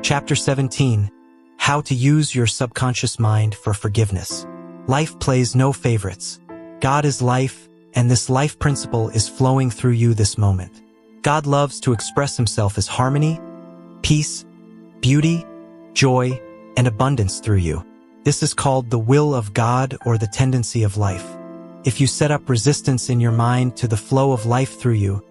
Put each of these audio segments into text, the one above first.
Chapter 17. How to use your subconscious mind for forgiveness. Life plays no favorites. God is life, and this life principle is flowing through you this moment. God loves to express himself as harmony, peace, beauty, joy, and abundance through you. This is called the will of God or the tendency of life. If you set up resistance in your mind to the flow of life through you,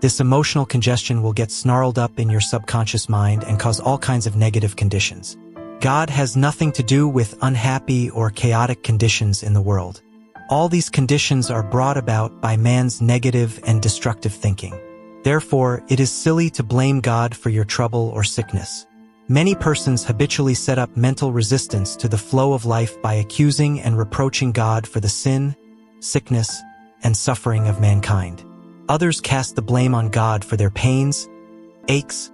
this emotional congestion will get snarled up in your subconscious mind and cause all kinds of negative conditions. God has nothing to do with unhappy or chaotic conditions in the world. All these conditions are brought about by man's negative and destructive thinking. Therefore, it is silly to blame God for your trouble or sickness. Many persons habitually set up mental resistance to the flow of life by accusing and reproaching God for the sin, sickness, and suffering of mankind. Others cast the blame on God for their pains, aches,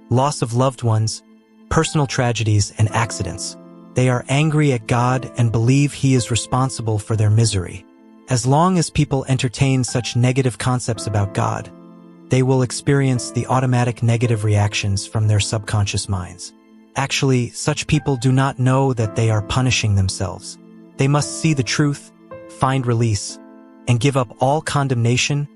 loss of loved ones, personal tragedies, and accidents. They are angry at God and believe He is responsible for their misery. As long as people entertain such negative concepts about God, they will experience the automatic negative reactions from their subconscious minds. Actually, such people do not know that they are punishing themselves. They must see the truth, find release, and give up all condemnation,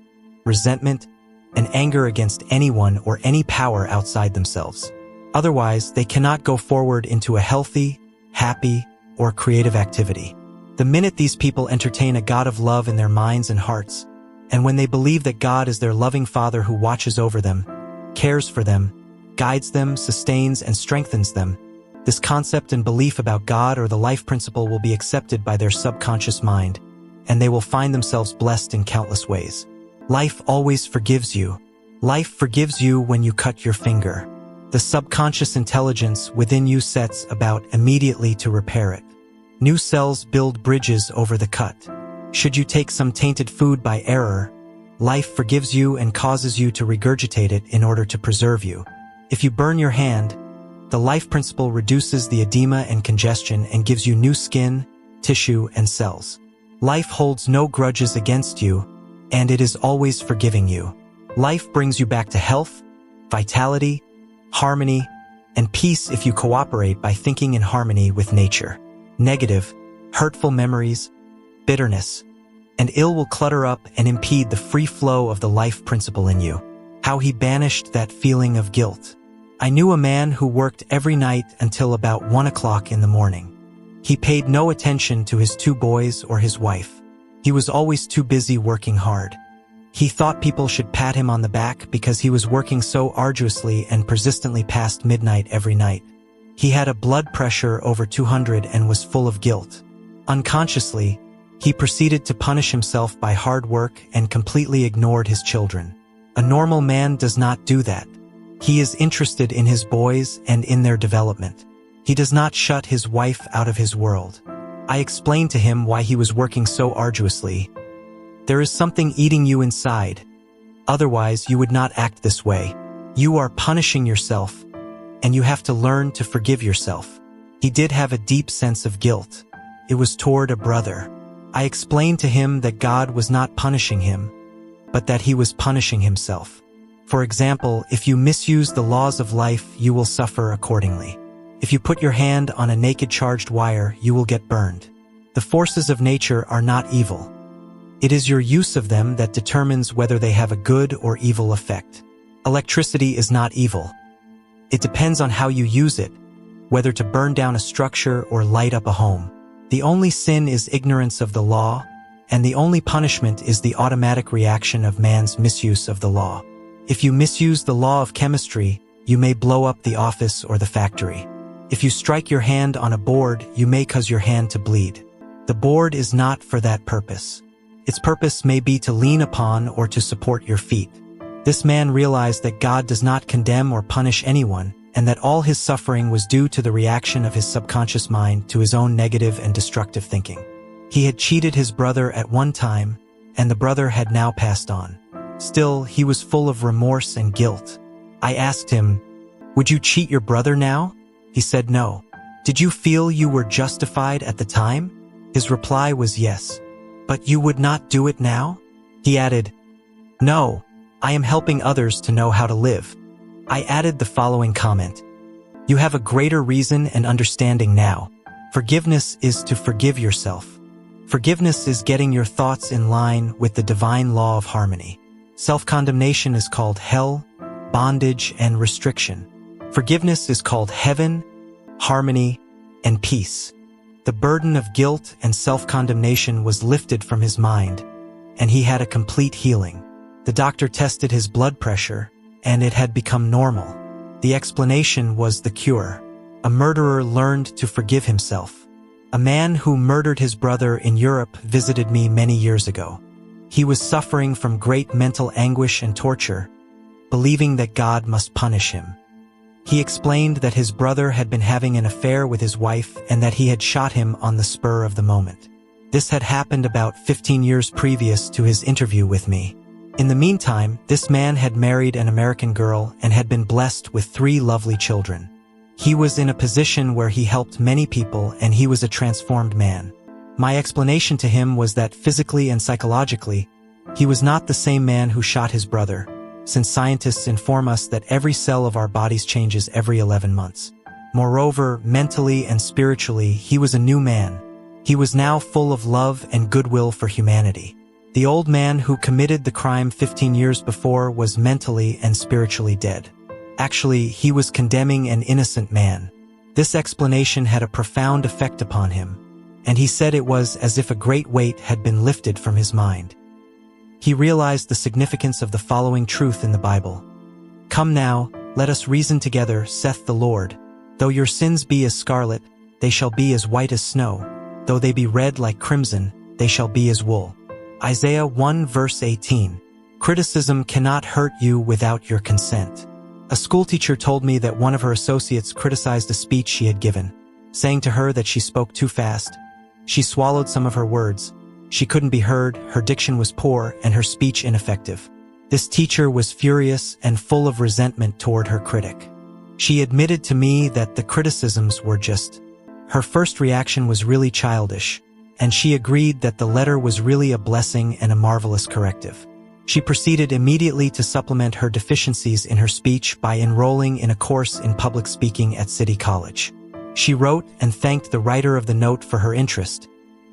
resentment, and anger against anyone or any power outside themselves. Otherwise, they cannot go forward into a healthy, happy, or creative activity. The minute these people entertain a God of love in their minds and hearts, and when they believe that God is their loving Father who watches over them, cares for them, guides them, sustains, and strengthens them, this concept and belief about God or the life principle will be accepted by their subconscious mind, and they will find themselves blessed in countless ways. Life always forgives you. Life forgives you when you cut your finger. The subconscious intelligence within you sets about immediately to repair it. New cells build bridges over the cut. Should you take some tainted food by error, life forgives you and causes you to regurgitate it in order to preserve you. If you burn your hand, the life principle reduces the edema and congestion and gives you new skin, tissue, and cells. Life holds no grudges against you, and it is always forgiving you. Life brings you back to health, vitality, harmony, and peace if you cooperate by thinking in harmony with nature. Negative, hurtful memories, bitterness, and ill will clutter up and impede the free flow of the life principle in you. How he banished that feeling of guilt. I knew a man who worked every night until about 1 o'clock in the morning. He paid no attention to his 2 boys or his wife. He was always too busy working hard. He thought people should pat him on the back because he was working so arduously and persistently past midnight every night. He had a blood pressure over 200 and was full of guilt. Unconsciously, he proceeded to punish himself by hard work and completely ignored his children. A normal man does not do that. He is interested in his boys and in their development. He does not shut his wife out of his world. I explained to him why he was working so arduously. There is something eating you inside. Otherwise, you would not act this way. You are punishing yourself, and you have to learn to forgive yourself. He did have a deep sense of guilt. It was toward a brother. I explained to him that God was not punishing him, but that he was punishing himself. For example, if you misuse the laws of life, you will suffer accordingly. If you put your hand on a naked charged wire, you will get burned. The forces of nature are not evil. It is your use of them that determines whether they have a good or evil effect. Electricity is not evil. It depends on how you use it, whether to burn down a structure or light up a home. The only sin is ignorance of the law, and the only punishment is the automatic reaction of man's misuse of the law. If you misuse the law of chemistry, you may blow up the office or the factory. If you strike your hand on a board, you may cause your hand to bleed. The board is not for that purpose. Its purpose may be to lean upon or to support your feet. This man realized that God does not condemn or punish anyone, and that all his suffering was due to the reaction of his subconscious mind to his own negative and destructive thinking. He had cheated his brother at one time, and the brother had now passed on. Still, he was full of remorse and guilt. I asked him, "Would you cheat your brother now?" He said no. "Did you feel you were justified at the time?" His reply was yes. "But you would not do it now?" He added, "No, I am helping others to know how to live." I added the following comment: You have a greater reason and understanding now. Forgiveness is to forgive yourself. Forgiveness is getting your thoughts in line with the divine law of harmony. Self-condemnation is called hell, bondage, and restriction. Forgiveness is called heaven, harmony, and peace. The burden of guilt and self-condemnation was lifted from his mind, and he had a complete healing. The doctor tested his blood pressure, and it had become normal. The explanation was the cure. A murderer learned to forgive himself. A man who murdered his brother in Europe visited me many years ago. He was suffering from great mental anguish and torture, believing that God must punish him. He explained that his brother had been having an affair with his wife and that he had shot him on the spur of the moment. This had happened about 15 years previous to his interview with me. In the meantime, this man had married an American girl and had been blessed with 3 lovely children. He was in a position where he helped many people and he was a transformed man. My explanation to him was that physically and psychologically, he was not the same man who shot his brother, since scientists inform us that every cell of our bodies changes every 11 months. Moreover, mentally and spiritually, he was a new man. He was now full of love and goodwill for humanity. The old man who committed the crime 15 years before was mentally and spiritually dead. Actually, he was condemning an innocent man. This explanation had a profound effect upon him, and he said it was as if a great weight had been lifted from his mind. He realized the significance of the following truth in the Bible. "Come now, let us reason together, saith the Lord. Though your sins be as scarlet, they shall be as white as snow. Though they be red like crimson, they shall be as wool." Isaiah 1 verse 18. Criticism cannot hurt you without your consent. A schoolteacher told me that one of her associates criticized a speech she had given, saying to her that she spoke too fast. She swallowed some of her words. She couldn't be heard, her diction was poor, and her speech ineffective. This teacher was furious and full of resentment toward her critic. She admitted to me that the criticisms were just. Her first reaction was really childish, and she agreed that the letter was really a blessing and a marvelous corrective. She proceeded immediately to supplement her deficiencies in her speech by enrolling in a course in public speaking at City College. She wrote and thanked the writer of the note for her interest,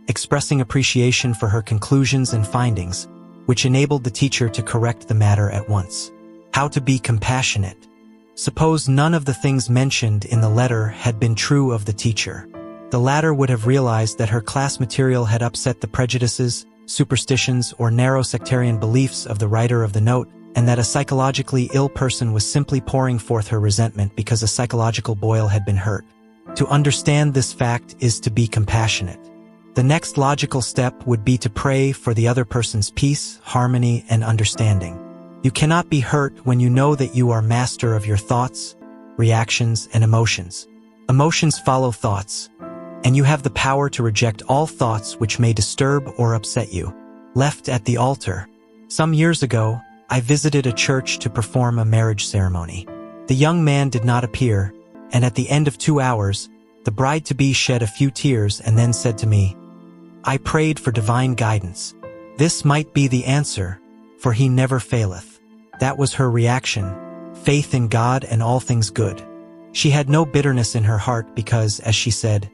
expressing appreciation for her conclusions and findings, which enabled the teacher to correct the matter at once. How to be compassionate. Suppose none of the things mentioned in the letter had been true of the teacher. The latter would have realized that her class material had upset the prejudices, superstitions, or narrow sectarian beliefs of the writer of the note, and that a psychologically ill person was simply pouring forth her resentment because a psychological boil had been hurt. To understand this fact is to be compassionate. The next logical step would be to pray for the other person's peace, harmony, and understanding. You cannot be hurt when you know that you are master of your thoughts, reactions, and emotions. Emotions follow thoughts, and you have the power to reject all thoughts which may disturb or upset you. Left at the altar. Some years ago, I visited a church to perform a marriage ceremony. The young man did not appear, and at the end of 2 hours, the bride-to-be shed a few tears and then said to me, "I prayed for divine guidance. This might be the answer, for he never faileth." That was her reaction, faith in God and all things good. She had no bitterness in her heart because, as she said,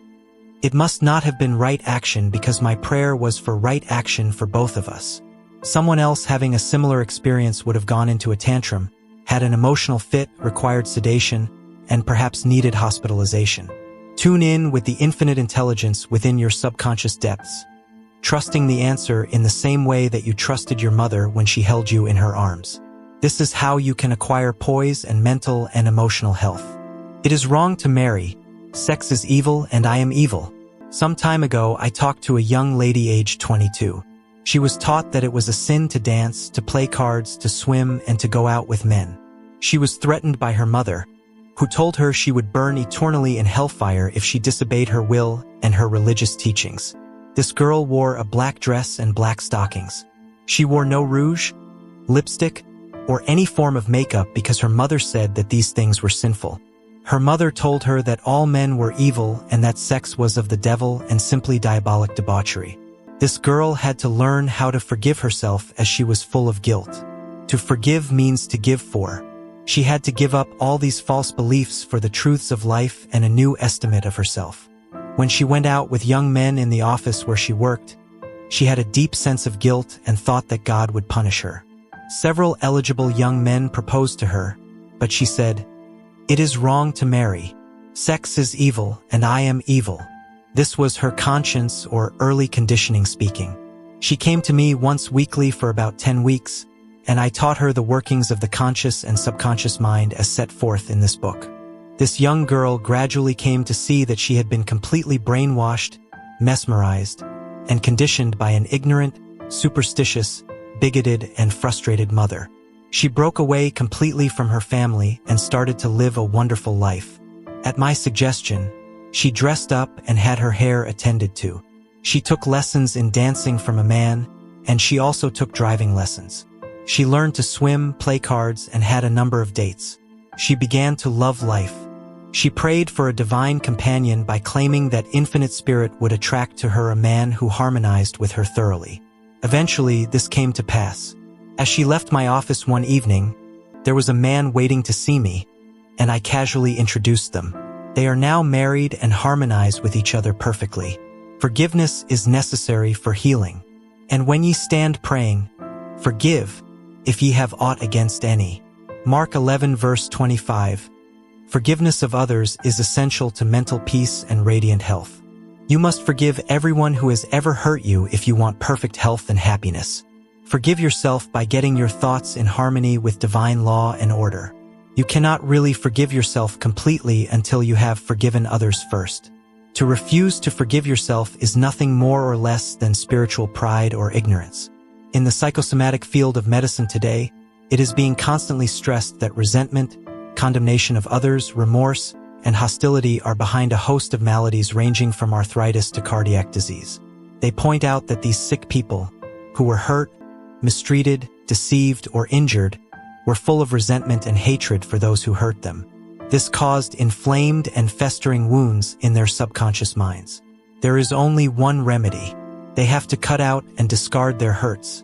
"It must not have been right action because my prayer was for right action for both of us." Someone else having a similar experience would have gone into a tantrum, had an emotional fit, required sedation, and perhaps needed hospitalization. Tune in with the infinite intelligence within your subconscious depths, trusting the answer in the same way that you trusted your mother when she held you in her arms. This is how you can acquire poise and mental and emotional health. It is wrong to marry. Sex is evil and I am evil. Some time ago, I talked to a young lady aged 22. She was taught that it was a sin to dance, to play cards, to swim, and to go out with men. She was threatened by her mother, who told her she would burn eternally in hellfire if she disobeyed her will and her religious teachings. This girl wore a black dress and black stockings. She wore no rouge, lipstick, or any form of makeup because her mother said that these things were sinful. Her mother told her that all men were evil and that sex was of the devil and simply diabolic debauchery. This girl had to learn how to forgive herself as she was full of guilt. To forgive means to give for. She had to give up all these false beliefs for the truths of life and a new estimate of herself. When she went out with young men in the office where she worked, she had a deep sense of guilt and thought that God would punish her. Several eligible young men proposed to her, but she said, "It is wrong to marry. Sex is evil, and I am evil." This was her conscience or early conditioning speaking. She came to me once weekly for about 10 weeks, and I taught her the workings of the conscious and subconscious mind as set forth in this book. This young girl gradually came to see that she had been completely brainwashed, mesmerized, and conditioned by an ignorant, superstitious, bigoted, and frustrated mother. She broke away completely from her family and started to live a wonderful life. At my suggestion, she dressed up and had her hair attended to. She took lessons in dancing from a man, and she also took driving lessons. She learned to swim, play cards, and had a number of dates. She began to love life. She prayed for a divine companion by claiming that Infinite Spirit would attract to her a man who harmonized with her thoroughly. Eventually, this came to pass. As she left my office one evening, there was a man waiting to see me, and I casually introduced them. They are now married and harmonize with each other perfectly. Forgiveness is necessary for healing. And when ye stand praying, forgive, if ye have aught against any. Mark 11 verse 25. Forgiveness of others is essential to mental peace and radiant health. You must forgive everyone who has ever hurt you if you want perfect health and happiness. Forgive yourself by getting your thoughts in harmony with divine law and order. You cannot really forgive yourself completely until you have forgiven others first. To refuse to forgive yourself is nothing more or less than spiritual pride or ignorance. In the psychosomatic field of medicine today, it is being constantly stressed that resentment, condemnation of others, remorse, and hostility are behind a host of maladies ranging from arthritis to cardiac disease. They point out that these sick people, who were hurt, mistreated, deceived, or injured, were full of resentment and hatred for those who hurt them. This caused inflamed and festering wounds in their subconscious minds. There is only one remedy. They have to cut out and discard their hurts.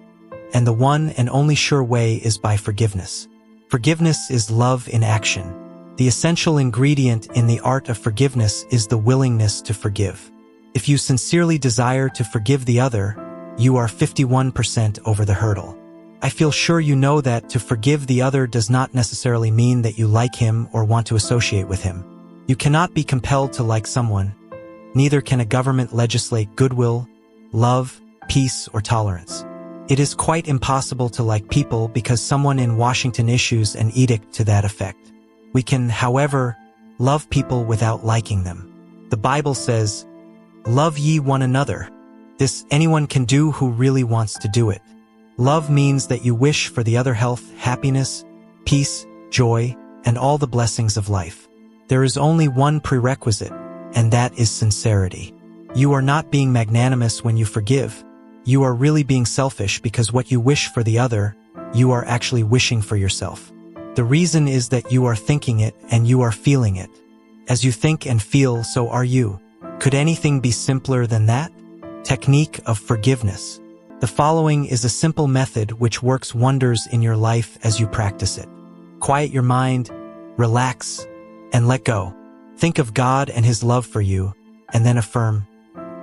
And the one and only sure way is by forgiveness. Forgiveness is love in action. The essential ingredient in the art of forgiveness is the willingness to forgive. If you sincerely desire to forgive the other, you are 51% over the hurdle. I feel sure you know that to forgive the other does not necessarily mean that you like him or want to associate with him. You cannot be compelled to like someone. Neither can a government legislate goodwill, love, peace, or tolerance. It is quite impossible to like people because someone in Washington issues an edict to that effect. We can, however, love people without liking them. The Bible says, "Love ye one another." This anyone can do who really wants to do it. Love means that you wish for the other health, happiness, peace, joy, and all the blessings of life. There is only one prerequisite, and that is sincerity. You are not being magnanimous when you forgive. You are really being selfish because what you wish for the other, you are actually wishing for yourself. The reason is that you are thinking it and you are feeling it. As you think and feel, so are you. Could anything be simpler than that? Technique of forgiveness. The following is a simple method which works wonders in your life as you practice it. Quiet your mind, relax, and let go. Think of God and His love for you, and then affirm,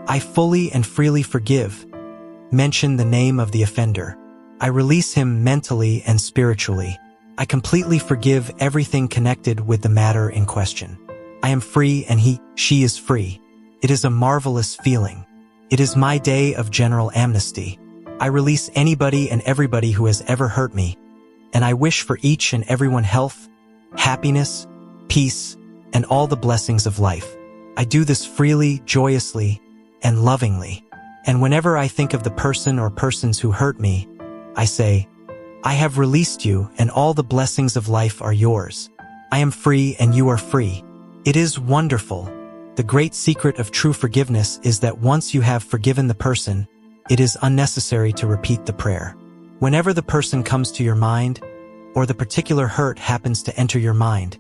"I fully and freely forgive." Mention the name of the offender. I release him mentally and spiritually. I completely forgive everything connected with the matter in question. I am free and she is free. It is a marvelous feeling. It is my day of general amnesty. I release anybody and everybody who has ever hurt me, and I wish for each and everyone health, happiness, peace, and all the blessings of life. I do this freely, joyously, and lovingly. And whenever I think of the person or persons who hurt me, I say, "I have released you, and all the blessings of life are yours. I am free and you are free." It is wonderful. The great secret of true forgiveness is that once you have forgiven the person, it is unnecessary to repeat the prayer. Whenever the person comes to your mind, or the particular hurt happens to enter your mind,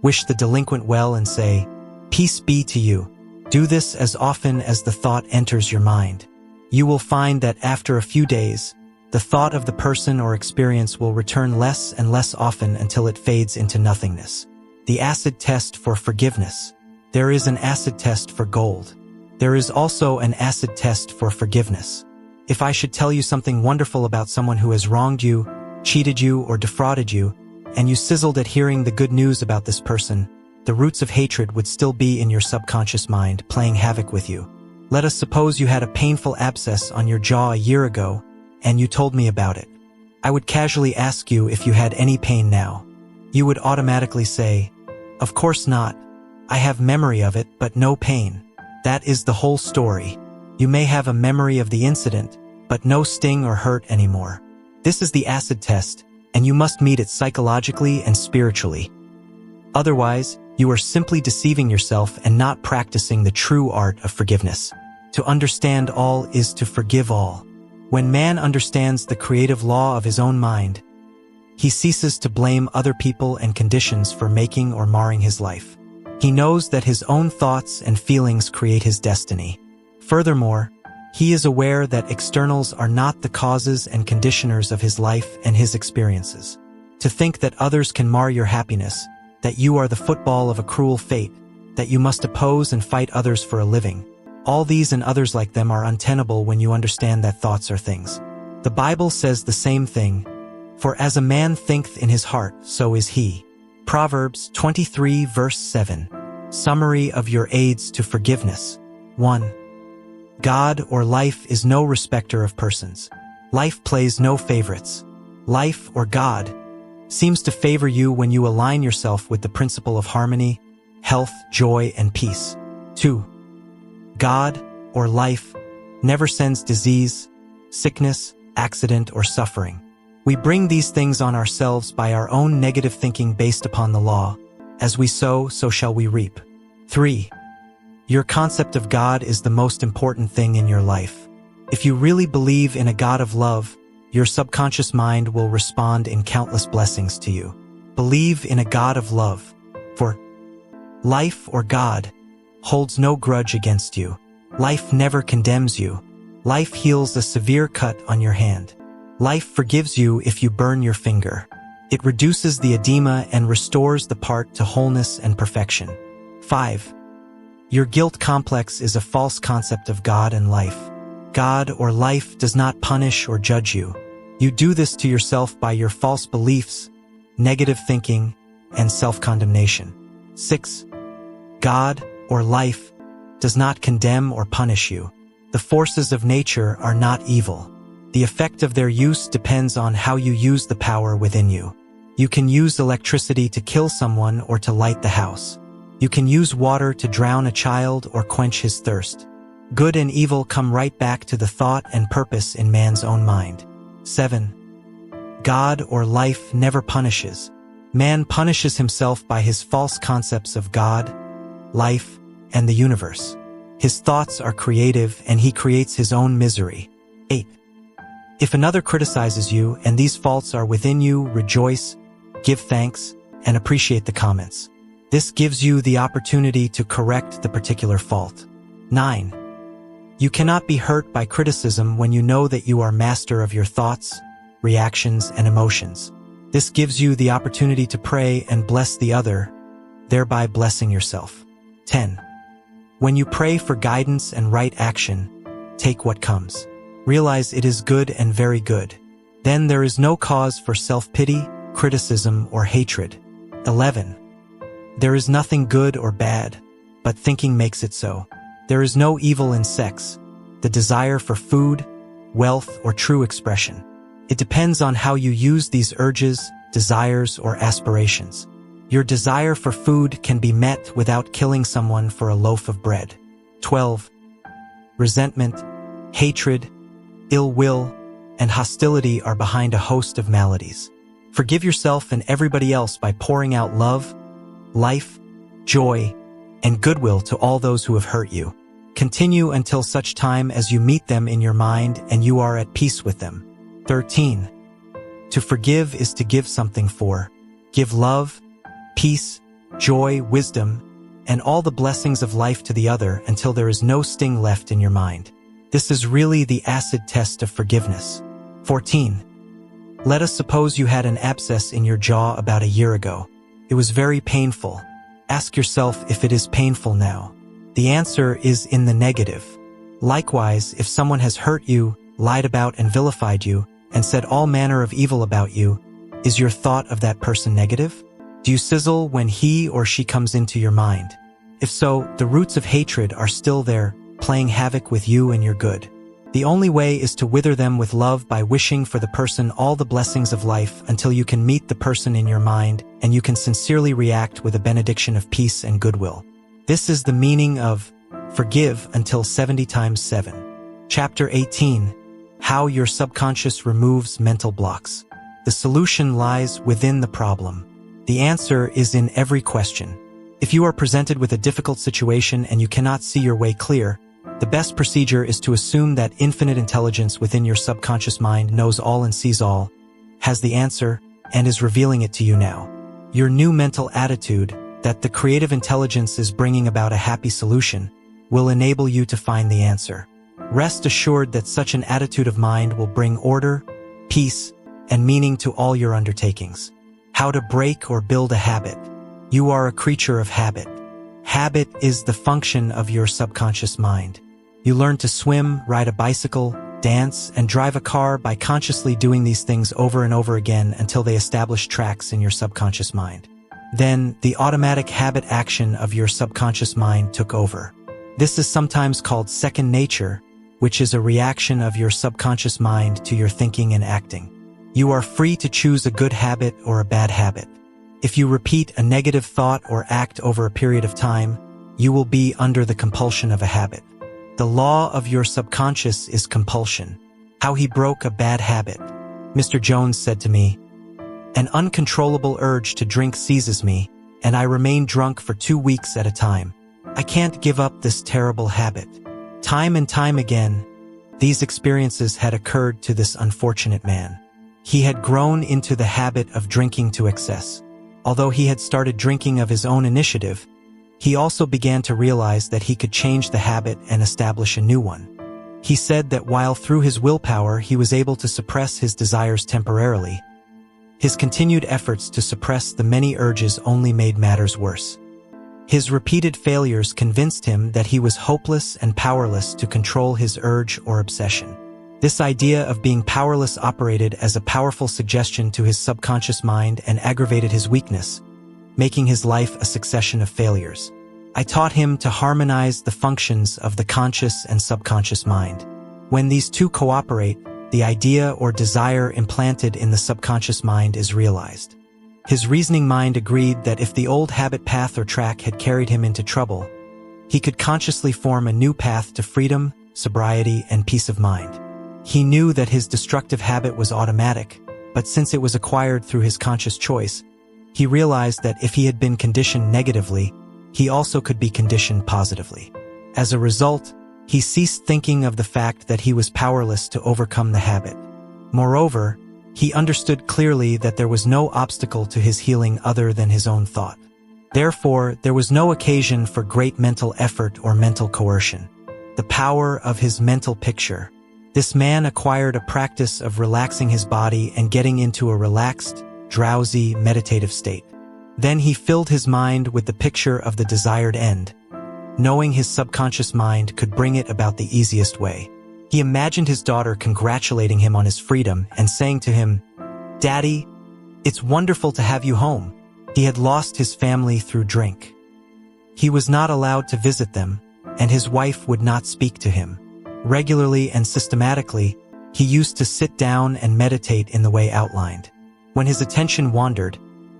wish the delinquent well and say, "Peace be to you." Do this as often as the thought enters your mind. You will find that after a few days, The thought of the person or experience will return less and less often until it fades into nothingness. The acid test for forgiveness. There is an acid test for gold. There is also an acid test for forgiveness. If I should tell you something wonderful about someone who has wronged you, cheated you, or defrauded you, and you sizzled at hearing the good news about this person, the roots of hatred would still be in your subconscious mind, playing havoc with you. Let us suppose you had a painful abscess on your jaw a year ago, and you told me about it. I would casually ask you if you had any pain now. You would automatically say, "Of course not. I have memory of it, but no pain." That is the whole story. You may have a memory of the incident, but no sting or hurt anymore. This is the acid test, and you must meet it psychologically and spiritually. Otherwise, you are simply deceiving yourself and not practicing the true art of forgiveness. To understand all is to forgive all. When man understands the creative law of his own mind, he ceases to blame other people and conditions for making or marring his life. He knows that his own thoughts and feelings create his destiny. Furthermore, he is aware that externals are not the causes and conditioners of his life and his experiences. To think that others can mar your happiness, that you are the football of a cruel fate, that you must oppose and fight others for a living, all these and others like them are untenable when you understand that thoughts are things. The Bible says the same thing, "For as a man thinketh in his heart, so is he." Proverbs 23 verse 7. Summary of your aids to forgiveness. 1. God or life is no respecter of persons. Life plays no favorites. Life or God seems to favor you when you align yourself with the principle of harmony, health, joy, and peace. 2. God or life never sends disease, sickness, accident, or suffering. We bring these things on ourselves by our own negative thinking based upon the law. As we sow, so shall we reap. 3. Your concept of God is the most important thing in your life. If you really believe in a God of love, your subconscious mind will respond in countless blessings to you. Believe in a God of love, for life or God holds no grudge against you. Life never condemns you. Life heals a severe cut on your hand. Life forgives you if you burn your finger. It reduces the edema and restores the part to wholeness and perfection. 5. Your guilt complex is a false concept of God and life. God or life does not punish or judge you. You do this to yourself by your false beliefs, negative thinking, and self-condemnation. 6. God or life does not condemn or punish you. The forces of nature are not evil. The effect of their use depends on how you use the power within you. You can use electricity to kill someone or to light the house. You can use water to drown a child or quench his thirst. Good and evil come right back to the thought and purpose in man's own mind. 7. God or life never punishes. Man punishes himself by his false concepts of God, life, and the universe. His thoughts are creative and he creates his own misery. 8. If another criticizes you and these faults are within you, rejoice, give thanks, and appreciate the comments. This gives you the opportunity to correct the particular fault. 9. You cannot be hurt by criticism when you know that you are master of your thoughts, reactions, and emotions. This gives you the opportunity to pray and bless the other, thereby blessing yourself. 10. When you pray for guidance and right action, take what comes. Realize it is good and very good. Then there is no cause for self-pity, criticism, or hatred. 11. There is nothing good or bad, but thinking makes it so. There is no evil in sex, the desire for food, wealth, or true expression. It depends on how you use these urges, desires, or aspirations. Your desire for food can be met without killing someone for a loaf of bread. 12. Resentment, hatred, ill will, and hostility are behind a host of maladies. Forgive yourself and everybody else by pouring out love, life, joy, and goodwill to all those who have hurt you. Continue until such time as you meet them in your mind and you are at peace with them. 13. To forgive is to give something for. Give love, peace, joy, wisdom, and all the blessings of life to the other until there is no sting left in your mind. This is really the acid test of forgiveness. 14. Let us suppose you had an abscess in your jaw about a year ago. It was very painful. Ask yourself if it is painful now. The answer is in the negative. Likewise, if someone has hurt you, lied about and vilified you, and said all manner of evil about you, is your thought of that person negative? Do you sizzle when he or she comes into your mind? If so, the roots of hatred are still there, playing havoc with you and your good. The only way is to wither them with love by wishing for the person all the blessings of life until you can meet the person in your mind and you can sincerely react with a benediction of peace and goodwill. This is the meaning of Forgive until 70 times 7. Chapter 18. How your subconscious removes mental blocks. The solution lies within the problem. The answer is in every question. If you are presented with a difficult situation and you cannot see your way clear, the best procedure is to assume that infinite intelligence within your subconscious mind knows all and sees all, has the answer, and is revealing it to you now. Your new mental attitude, that the creative intelligence is bringing about a happy solution, will enable you to find the answer. Rest assured that such an attitude of mind will bring order, peace, and meaning to all your undertakings. How to break or build a habit. You are a creature of habit. Habit is the function of your subconscious mind. You learn to swim, ride a bicycle, dance, and drive a car by consciously doing these things over and over again until they establish tracks in your subconscious mind. Then, the automatic habit action of your subconscious mind took over. This is sometimes called second nature, which is a reaction of your subconscious mind to your thinking and acting. You are free to choose a good habit or a bad habit. If you repeat a negative thought or act over a period of time, you will be under the compulsion of a habit. The law of your subconscious is compulsion. How he broke a bad habit. Mr. Jones said to me, "An uncontrollable urge to drink seizes me, and I remain drunk for 2 weeks at a time. I can't give up this terrible habit." Time and time again, these experiences had occurred to this unfortunate man. He had grown into the habit of drinking to excess. Although he had started drinking of his own initiative, he also began to realize that he could change the habit and establish a new one. He said that while through his willpower he was able to suppress his desires temporarily, his continued efforts to suppress the many urges only made matters worse. His repeated failures convinced him that he was hopeless and powerless to control his urge or obsession. This idea of being powerless operated as a powerful suggestion to his subconscious mind and aggravated his weakness, making his life a succession of failures. I taught him to harmonize the functions of the conscious and subconscious mind. When these two cooperate, the idea or desire implanted in the subconscious mind is realized. His reasoning mind agreed that if the old habit path or track had carried him into trouble, he could consciously form a new path to freedom, sobriety, and peace of mind. He knew that his destructive habit was automatic, but since it was acquired through his conscious choice, he realized that if he had been conditioned negatively, he also could be conditioned positively. As a result, he ceased thinking of the fact that he was powerless to overcome the habit. Moreover, he understood clearly that there was no obstacle to his healing other than his own thought. Therefore, there was no occasion for great mental effort or mental coercion. The power of his mental picture. This man acquired a practice of relaxing his body and getting into a relaxed, drowsy, meditative state. Then he filled his mind with the picture of the desired end, knowing his subconscious mind could bring it about the easiest way. He imagined his daughter congratulating him on his freedom and saying to him, "Daddy, it's wonderful to have you home." He had lost his family through drink. He was not allowed to visit them, and his wife would not speak to him. Regularly and systematically, he used to sit down and meditate in the way outlined. When his attention wandered,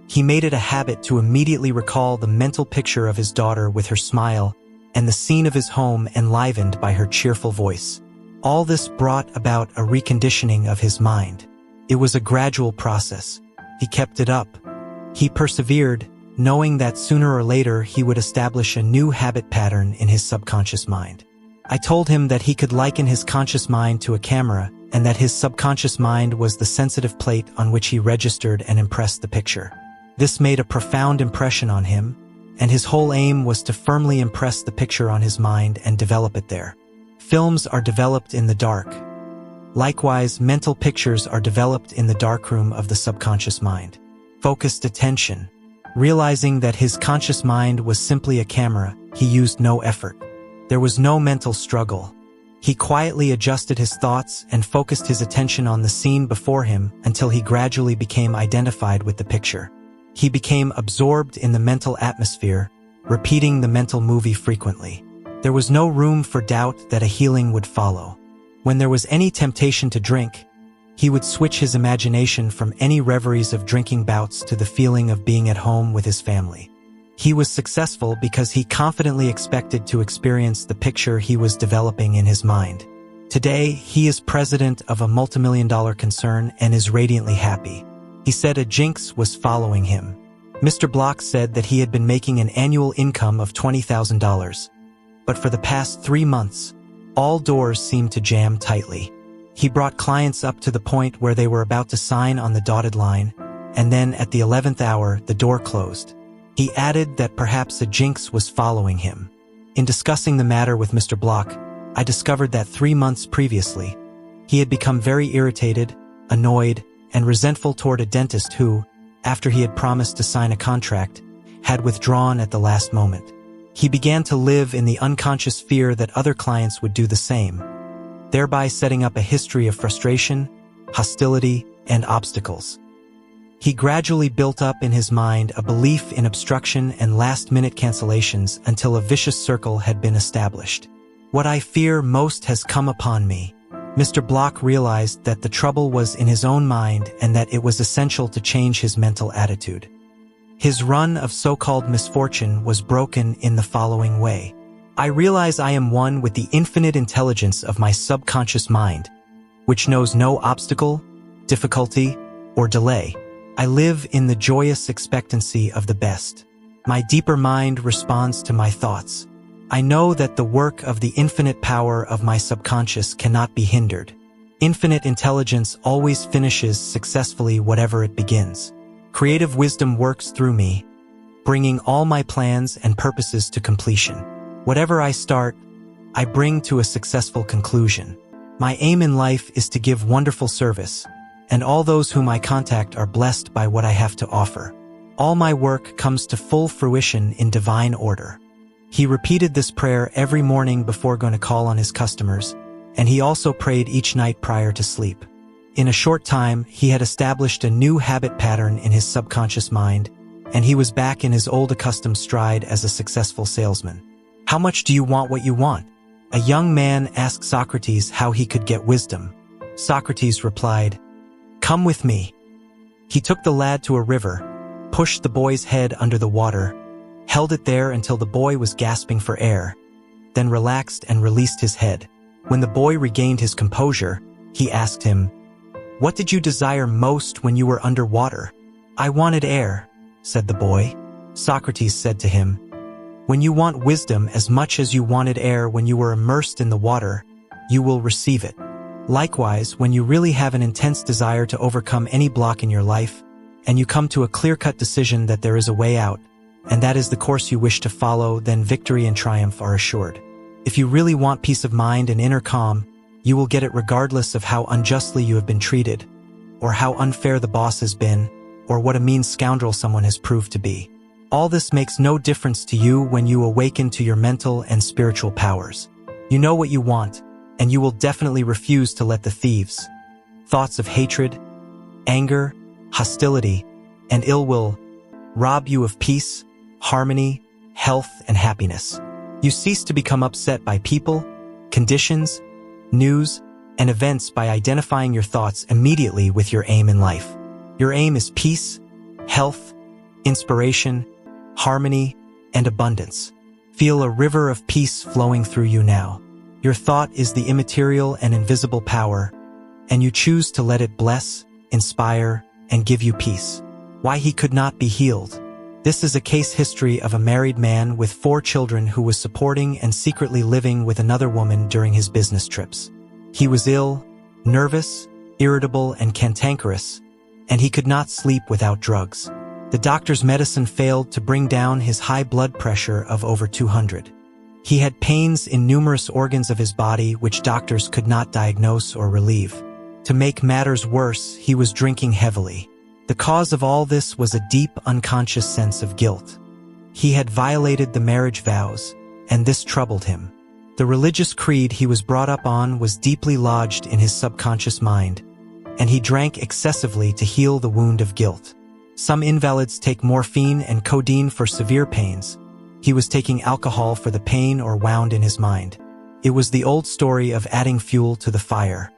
he made it a habit to immediately recall the mental picture of his daughter with her smile and the scene of his home enlivened by her cheerful voice. All this brought about a reconditioning of his mind. It was a gradual process. He kept it up. He persevered, knowing that sooner or later he would establish a new habit pattern in his subconscious mind. I told him that he could liken his conscious mind to a camera and that his subconscious mind was the sensitive plate on which he registered and impressed the picture. This made a profound impression on him, and his whole aim was to firmly impress the picture on his mind and develop it there. Films are developed in the dark. Likewise, mental pictures are developed in the darkroom of the subconscious mind. Focused attention. Realizing that his conscious mind was simply a camera, he used no effort. There was no mental struggle. He quietly adjusted his thoughts and focused his attention on the scene before him until he gradually became identified with the picture. He became absorbed in the mental atmosphere, repeating the mental movie frequently. There was no room for doubt that a healing would follow. When there was any temptation to drink, he would switch his imagination from any reveries of drinking bouts to the feeling of being at home with his family. He was successful because he confidently expected to experience the picture he was developing in his mind. Today, he is president of a multimillion-dollar concern and is radiantly happy. He said a jinx was following him. Mr. Block said that he had been making an annual income of $20,000. But for the past 3 months, all doors seemed to jam tightly. He brought clients up to the point where they were about to sign on the dotted line, and then at the 11th hour, the door closed. He added that perhaps a jinx was following him. In discussing the matter with Mr. Block, I discovered that 3 months previously, he had become very irritated, annoyed, and resentful toward a dentist who, after he had promised to sign a contract, had withdrawn at the last moment. He began to live in the unconscious fear that other clients would do the same, thereby setting up a history of frustration, hostility, and obstacles. He gradually built up in his mind a belief in obstruction and last-minute cancellations until a vicious circle had been established. What I fear most has come upon me. Mr. Block realized that the trouble was in his own mind and that it was essential to change his mental attitude. His run of so-called misfortune was broken in the following way. I realize I am one with the infinite intelligence of my subconscious mind, which knows no obstacle, difficulty, or delay. I live in the joyous expectancy of the best. My deeper mind responds to my thoughts. I know that the work of the infinite power of my subconscious cannot be hindered. Infinite intelligence always finishes successfully whatever it begins. Creative wisdom works through me, bringing all my plans and purposes to completion. Whatever I start, I bring to a successful conclusion. My aim in life is to give wonderful service, and all those whom I contact are blessed by what I have to offer. All my work comes to full fruition in divine order. He repeated this prayer every morning before going to call on his customers, and he also prayed each night prior to sleep. In a short time, he had established a new habit pattern in his subconscious mind, and he was back in his old accustomed stride as a successful salesman. How much do you want what you want? A young man asked Socrates how he could get wisdom. Socrates replied, "Come with me." He took the lad to a river, pushed the boy's head under the water, held it there until the boy was gasping for air, then relaxed and released his head. When the boy regained his composure, he asked him, "What did you desire most when you were underwater?" "I wanted air," said the boy. Socrates said to him, "When you want wisdom as much as you wanted air when you were immersed in the water, you will receive it. Likewise, when you really have an intense desire to overcome any block in your life, and you come to a clear-cut decision that there is a way out, and that is the course you wish to follow, then victory and triumph are assured. If you really want peace of mind and inner calm, you will get it regardless of how unjustly you have been treated, or how unfair the boss has been, or what a mean scoundrel someone has proved to be. All this makes no difference to you when you awaken to your mental and spiritual powers. You know what you want, and you will definitely refuse to let the thieves, thoughts of hatred, anger, hostility, and ill will rob you of peace, harmony, health, and happiness. You cease to become upset by people, conditions, news, and events by identifying your thoughts immediately with your aim in life. Your aim is peace, health, inspiration, harmony, and abundance. Feel a river of peace flowing through you now. Your thought is the immaterial and invisible power, and you choose to let it bless, inspire, and give you peace. Why he could not be healed. This is a case history of a married man with 4 children who was supporting and secretly living with another woman during his business trips. He was ill, nervous, irritable, and cantankerous, and he could not sleep without drugs. The doctor's medicine failed to bring down his high blood pressure of over 200. He had pains in numerous organs of his body which doctors could not diagnose or relieve. To make matters worse, he was drinking heavily. The cause of all this was a deep, unconscious sense of guilt. He had violated the marriage vows, and this troubled him. The religious creed he was brought up on was deeply lodged in his subconscious mind, and he drank excessively to heal the wound of guilt. Some invalids take morphine and codeine for severe pains. He was taking alcohol for the pain or wound in his mind. It was the old story of adding fuel to the fire.